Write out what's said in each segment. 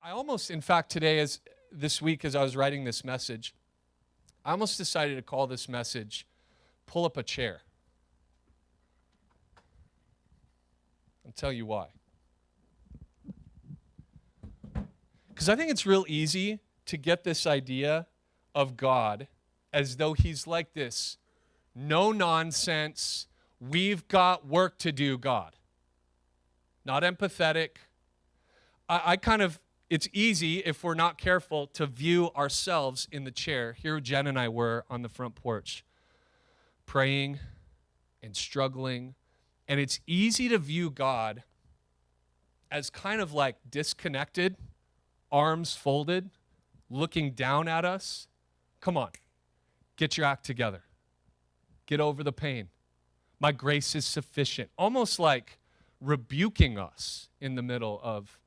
I almost, in fact, this week, as I was writing this message, I almost decided to call this message, Pull Up a Chair. I'll tell you why. Because I think it's real easy to get this idea of God as though he's like this no-nonsense, we've got work to do God. Not empathetic. It's easy, if we're not careful, to view ourselves in the chair. Here Jen and I were on the front porch, praying and struggling. And it's easy to view God as kind of like disconnected, arms folded, looking down at us. Come on, get your act together. Get over the pain. My grace is sufficient. Almost like rebuking us in the middle of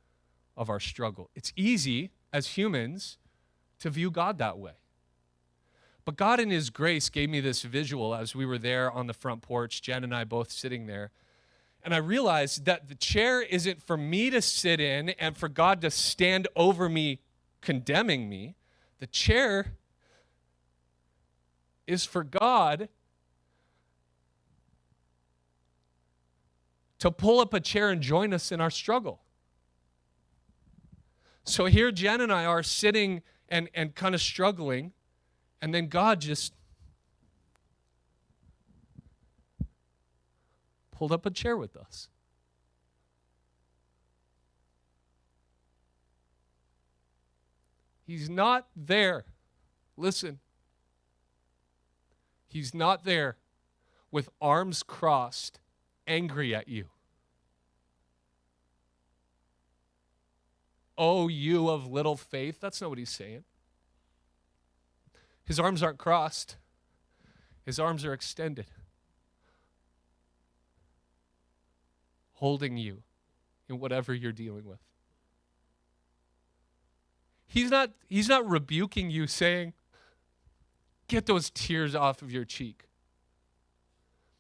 our struggle. It's easy as humans to view God that way. But God in his grace gave me this visual as we were there on the front porch, Jen and I both sitting there. And I realized that the chair isn't for me to sit in and for God to stand over me, condemning me. The chair is for God to pull up a chair and join us in our struggle. So here Jen and I are sitting and kind of struggling, and then God just pulled up a chair with us. He's not there. Listen. He's not there with arms crossed, angry at you. Oh, you of little faith. That's not what he's saying. His arms aren't crossed. His arms are extended, holding you in whatever you're dealing with. He's not rebuking you, saying, get those tears off of your cheek.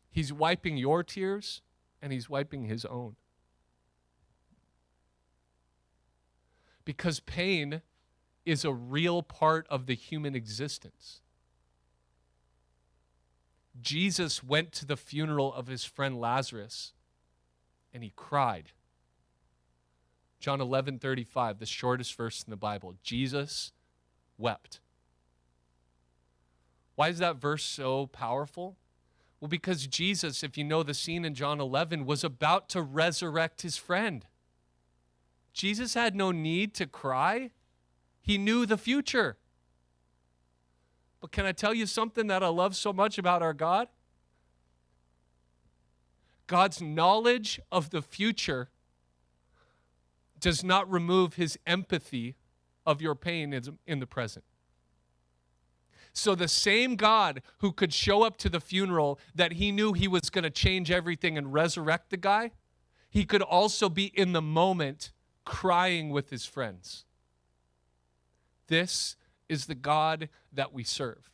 He's wiping your tears, and he's wiping his own. Because pain is a real part of the human existence. Jesus went to the funeral of his friend Lazarus, and he cried. John 11:35, the shortest verse in the Bible. Jesus wept. Why is that verse so powerful? Well, because Jesus, if you know the scene in John 11, was about to resurrect his friend. Jesus had no need to cry. He knew the future. But can I tell you something that I love so much about our God? God's knowledge of the future does not remove his empathy of your pain in the present. So the same God who could show up to the funeral that he knew he was going to change everything and resurrect the guy, he could also be in the moment crying with his friends. This is the God that we serve.